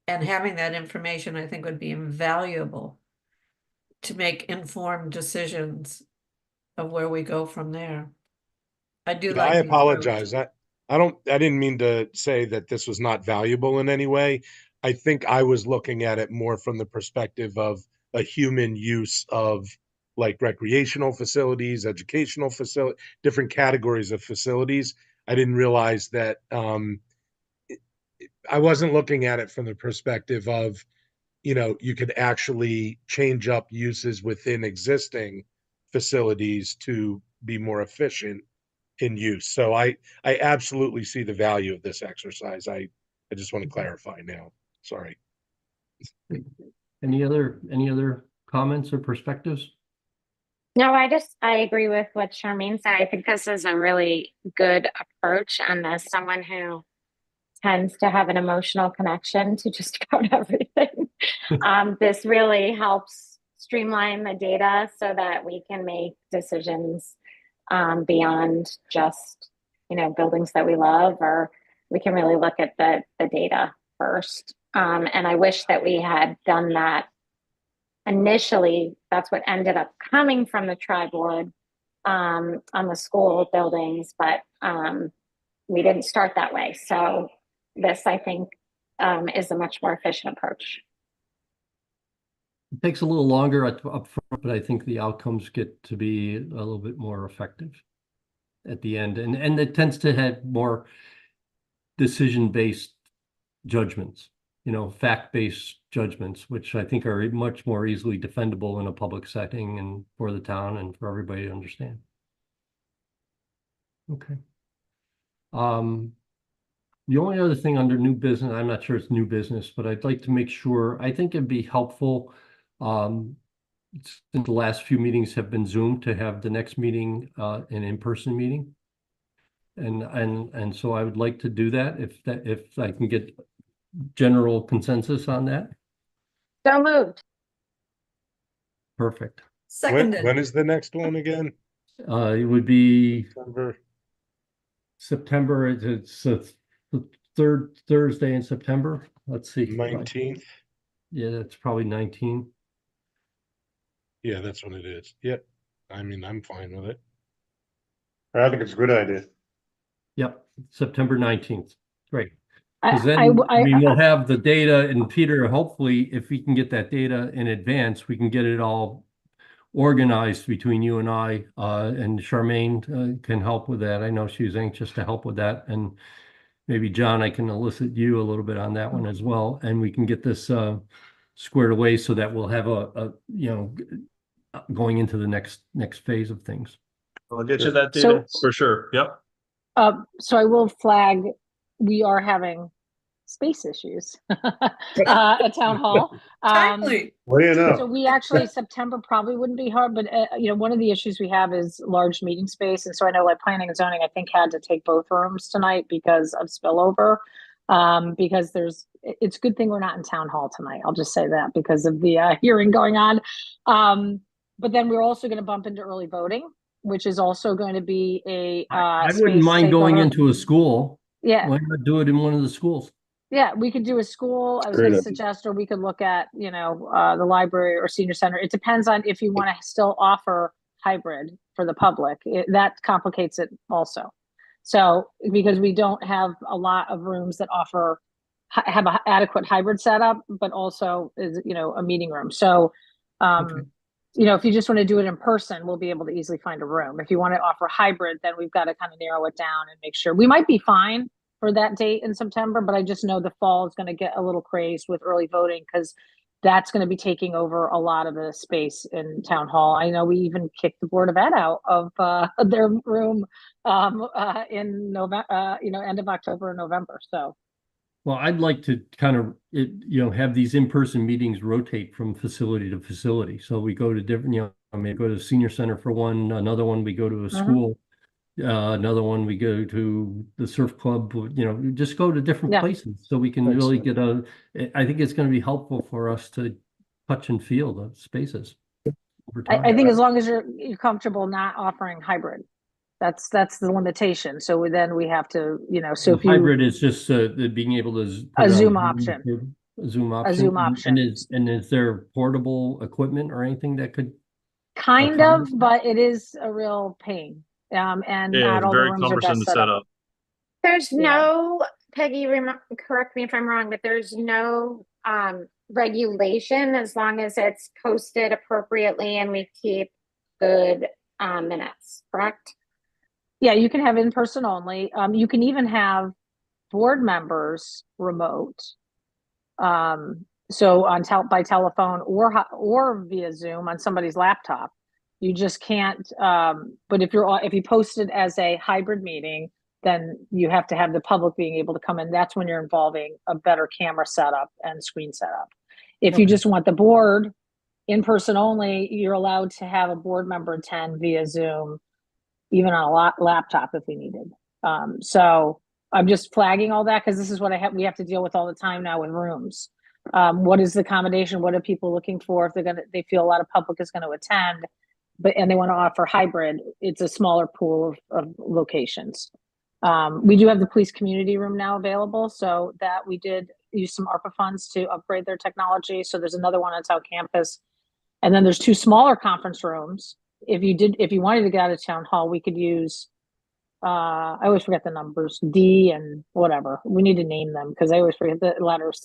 And having that information, I think, would be invaluable to make informed decisions of where we go from there. I do like I the approach. apologize. I didn't mean to say that this was not valuable in any way. I think I was looking at it more from the perspective of a human use of like recreational facilities, educational facility, different categories of facilities. I didn't realize that I wasn't looking at it from the perspective of, you could actually change up uses within existing facilities to be more efficient in use. So I absolutely see the value of this exercise. I just want to clarify now. Sorry. Any other comments or perspectives? No, I agree with what Charmaine said. I think this is a really good approach, and as someone who tends to have an emotional connection to just about everything, this really helps streamline the data so that we can make decisions beyond just, buildings that we love, or we can really look at the data first. And I wish that we had done that initially. That's what ended up coming from the tri-board on the school buildings, but we didn't start that way. So this, I think, is a much more efficient approach. It takes a little longer up front, but I think the outcomes get to be a little bit more effective at the end. And it tends to have more decision-based judgments, fact-based judgments, which I think are much more easily defendable in a public setting and for the town and for everybody to understand. Okay. The only other thing under new business, I'm not sure it's new business, but I'd like to make sure, I think it'd be helpful, since the last few meetings have been Zoom, to have the next meeting an in-person meeting. And so I would like to do that if I can get general consensus on that. So moved. Perfect. When is the next one again? It would be September It's the third Thursday in September. Let's see. 19th. Yeah, that's probably 19. Yeah, that's when it is. Yep. I mean, I'm fine with it. I think it's a good idea. Yep, September 19th. Great. I, Because then, I, I mean, we'll have the data, and Peter, hopefully, if we can get that data in advance, we can get it all organized between you and I, and Charmaine can help with that. I know she's anxious to help with that, and maybe John, I can elicit you a little bit on that one as well, and we can get this squared away so that we'll have going into the next phase of things. I'll get you that data for sure. Yep. So I will flag, we are having space issues at town hall. Timely. What do you So know? we actually, September probably wouldn't be hard, but one of the issues we have is large meeting space. And so I know like planning and zoning, I think had to take both rooms tonight because of spillover. Because it's a good thing we're not in town hall tonight. I'll just say that because of the hearing going on. But then we're also going to bump into early voting, which is also going to be a I wouldn't mind going into a school. Yeah. Why not do it in one of the schools? Yeah, we could do a school. I was Great going to idea. suggest, or we could look at, the library or senior center. It depends on if you want to still offer hybrid for the public. That complicates it also. So, because we don't have a lot of rooms that have an adequate hybrid setup, but also is, a meeting room. So, Okay. if you just want to do it in person, we'll be able to easily find a room. If you want to offer hybrid, then we've got to kind of narrow it down and make sure. We might be fine for that date in September, but I just know the fall is going to get a little crazed with early voting because that's going to be taking over a lot of the space in town hall. I know we even kicked the Board of Ed out of their room in November, end of October and November. So. Well, I'd like to kind of, have these in-person meetings rotate from facility to facility. So we go to different, go to the senior center for one, another one we go to a school, another one we go to the surf club, just go to different places so we can really get I think it's going to be helpful for us to touch and feel the spaces over time. I think as long as you're comfortable not offering hybrid. That's the limitation. So then we have to, so if you hybrid is just being able to a Zoom option. A Zoom option. A Zoom option. And is there portable equipment or anything that could? Kind of, but it is a real pain. And not all the very rooms are cumbersome best to set up. There's no, Peggy, correct me if I'm wrong, but there's no regulation as long as it's posted appropriately and we keep good minutes, correct? Yeah, you can have in-person only. You can even have board members remote. So by telephone or via Zoom on somebody's laptop. You just can't, but if you post it as a hybrid meeting, then you have to have the public being able to come in. That's when you're involving a better camera setup and screen setup. If you just want the board in person only, you're allowed to have a board member attend via Zoom, even on a laptop if we needed. So I'm just flagging all that because this is what we have to deal with all the time now with rooms. What is the accommodation? What are people looking for if they feel a lot of public is going to attend, and they want to offer hybrid, it's a smaller pool of locations. We do have the police community room now available, so that we did use some ARPA funds to upgrade their technology. So there's another one on South Campus. And then there's 2 smaller conference rooms. If you wanted to get out of town hall, we could use, I always forget the numbers, D and whatever. We need to name them because I always forget the letters.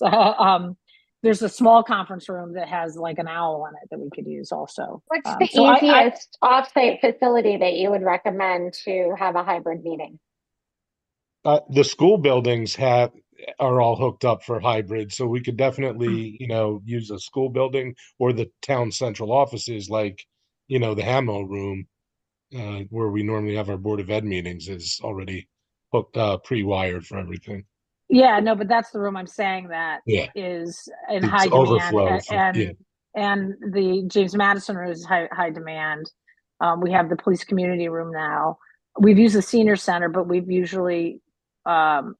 There's a small conference room that has like an owl in it that we could use also. What's the So easiest off-site facility that you would recommend to have a hybrid meeting? The school buildings are all hooked up for hybrid, so we could definitely, use a school building or the town central offices like, the Hamo room, where we normally have our Board of Ed meetings is already hooked, pre-wired for everything. Yeah, no, but that's the room I'm saying that Yeah. is in It's high demand, overflow yeah. and the James Madison room is high demand. We have the police community room now. We've used the senior center, but we've usually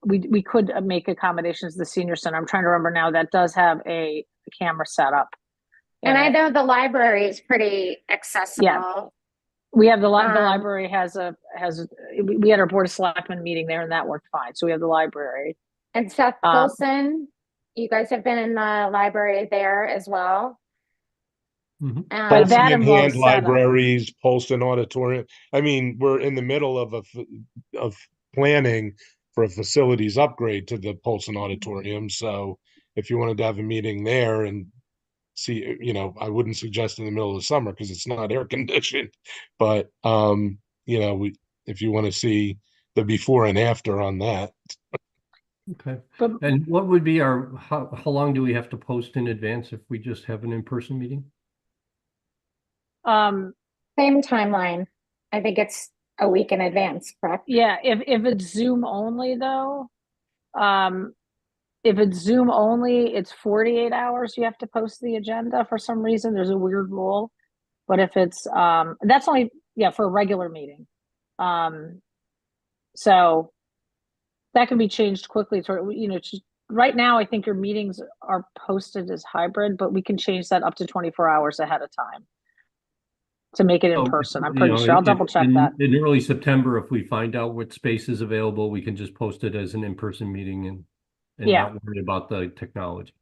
we could make accommodations to the senior center. I'm trying to remember now, that does have a camera setup. And I know the library is pretty accessible. Yeah. We have the library we had our Board of Selectmen meeting there and that worked fine. So we have the library. And Seth Pilson, you guys have been in the library there as well. Mhm. But that Polson and involves Hand setup. libraries, Polson Auditorium. I mean, we're in the middle of planning for a facilities upgrade to the Polson Auditorium. So if you wanted to have a meeting there and see, I wouldn't suggest in the middle of the summer because it's not air conditioned. But if you want to see the before and after on that. Okay. But And what would be how long do we have to post in advance if we just have an in-person meeting? Same timeline. I think it's a week in advance, correct? yeah, if it's Zoom only though, if it's Zoom only, it's 48 hours you have to post the agenda for some reason. There's a weird rule. But if it's that's only for a regular meeting. So that can be changed quickly to, right now I think your meetings are posted as hybrid, but we can change that up to 24 hours ahead of time to make it in person. I'm pretty sure. I'll double check that. In early September, if we find out what space is available, we can just post it as an in-person meeting and not worry about the technology.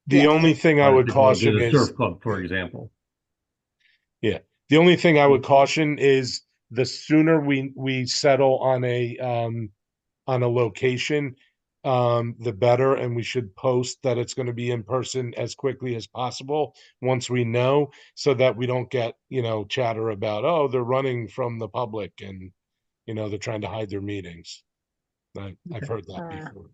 The only thing I would caution is Surf Club, for example. Yeah. The only thing I would caution is the sooner we settle on a location, the better, and we should post that it's going to be in person as quickly as possible once we know, so that we don't get, chatter about, oh, they're running from the public and, they're trying to hide their meetings. I've heard that before.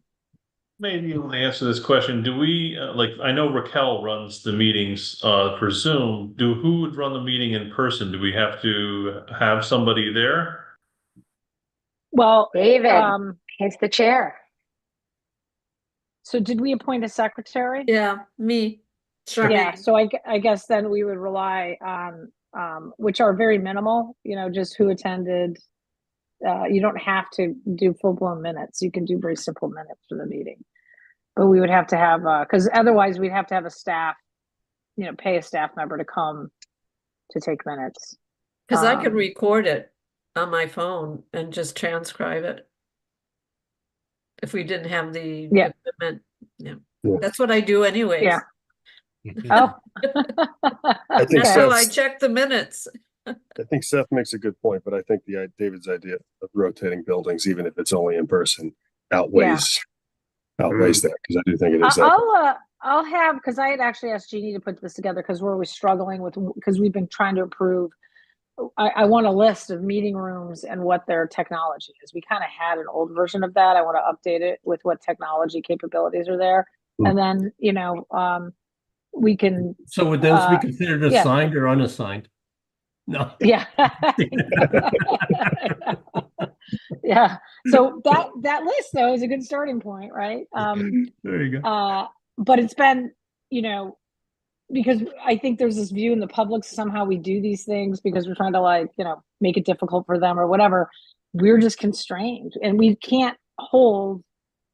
Maybe you want to answer this question. Do we, I know Raquel runs the meetings for Zoom. Who would run the meeting in person? Do we have to have somebody there? Well, David, he's the chair. So did we appoint a secretary? Yeah, me. Sure. Yeah, so I guess then we would rely on, which are very minimal, just who attended. You don't have to do full-blown minutes. You can do very simple minutes for the meeting. But we would have to have, because otherwise we'd have to have a staff, pay a staff member to come to take minutes. Because I could record it on my phone and just transcribe it. If we didn't have the equipment. Yeah. That's what I do anyways. Yeah. Oh. I think That's how I check the minutes. I think Seth makes a good point, but I think David's idea of rotating buildings, even if it's only in person, outweighs that, because I do think it is that. I'll have, because I had actually asked Jeannie to put this together because we're always struggling with, because we've been trying to improve. I want a list of meeting rooms and what their technology is. We kind of had an old version of that. I want to update it with what technology capabilities are there. And then, we can. So would those be considered assigned or unassigned? No. Yeah. Yeah. So that list though is a good starting point, right? There you go. But it's been, because I think there's this view in the public, somehow we do these things because we're trying to make it difficult for them or whatever. We're just constrained and we can't hold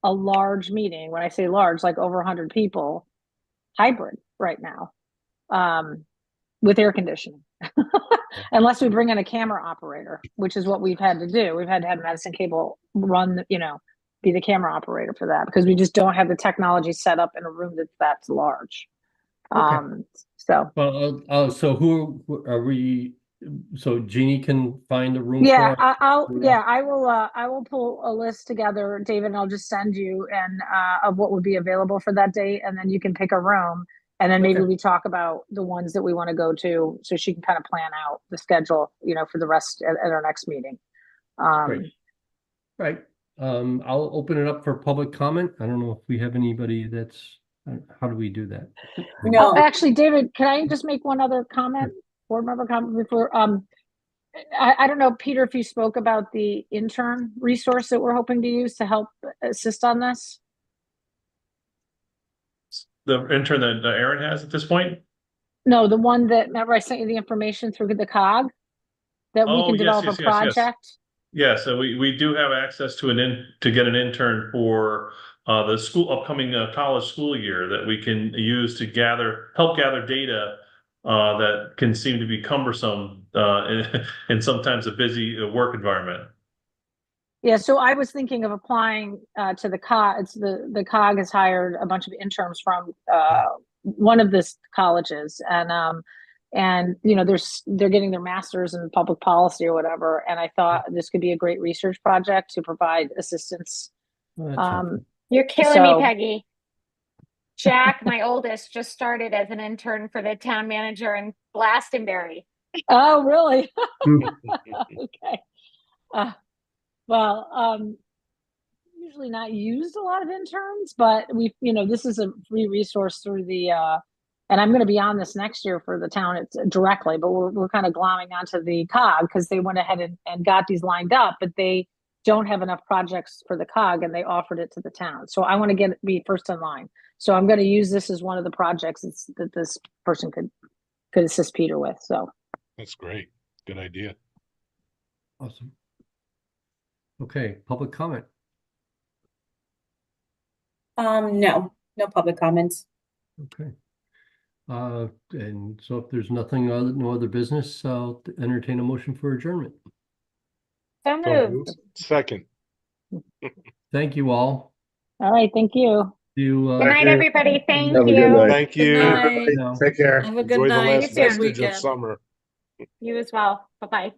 a large meeting. When I say large, like over 100 people hybrid right now, with air conditioning. Unless we bring in a camera operator, which is what we've had to do. We've had to have Madison Cable run, be the camera operator for that because we just don't have the technology set up in a room that's large. Okay. So Well, so who are we? So Jeannie can find the room. yeah, for us? I will pull a list together, David, and I'll just send you of what would be available for that date, and then you can pick a room, and then maybe Okay. we talk about the ones that we want to go to, so she can kind of plan out the schedule, for the rest at our next meeting. Great. Right. I'll open it up for public comment. I don't know if we have anybody that's. How do we do that? Oh, actually, David, can I just make one other comment, board member comment before? I don't know, Peter, if you spoke about the intern resource that we're hoping to use to help assist on this. The intern that Aaron has at this point? No, the one that, remember I sent you the information through the COG that we Oh, can yes, develop yes, a yes, yes. project. Yeah, so we do have access to to get an intern for the upcoming college school year that we can use to help gather data that can seem to be cumbersome in sometimes a busy work environment. Yeah, so I was thinking of applying to the COG. It's the COG has hired a bunch of interns from one of the colleges, and they're getting their masters in public policy or whatever. And I thought this could be a great research project to provide assistance. Well, that's helpful. You're killing So- me, Peggy. Jack, my oldest, just started as an intern for the town manager in Glastonbury. Oh, really? Okay. Well, usually not used a lot of interns, but this is a free resource through the, and I'm going to be on this next year for the town directly, but we're kind of glomming onto the COG because they went ahead and got these lined up, but they don't have enough projects for the COG and they offered it to the town. So I want to be first in line. So I'm going to use this as one of the projects that this person could assist Peter with. So That's great. Good idea. Awesome. Okay, public comment. No public comments. Okay. And so if there's no other business, I'll entertain a motion for adjournment. So So moved. moved. Second. Thank you all. all right, thank you. You. Good night, everybody. Thank Have a good you. night. Thank Good you. night. Now. Take care. Have a good Enjoy the night. last You too. vestige of Weekend. summer. You as well. Bye-bye.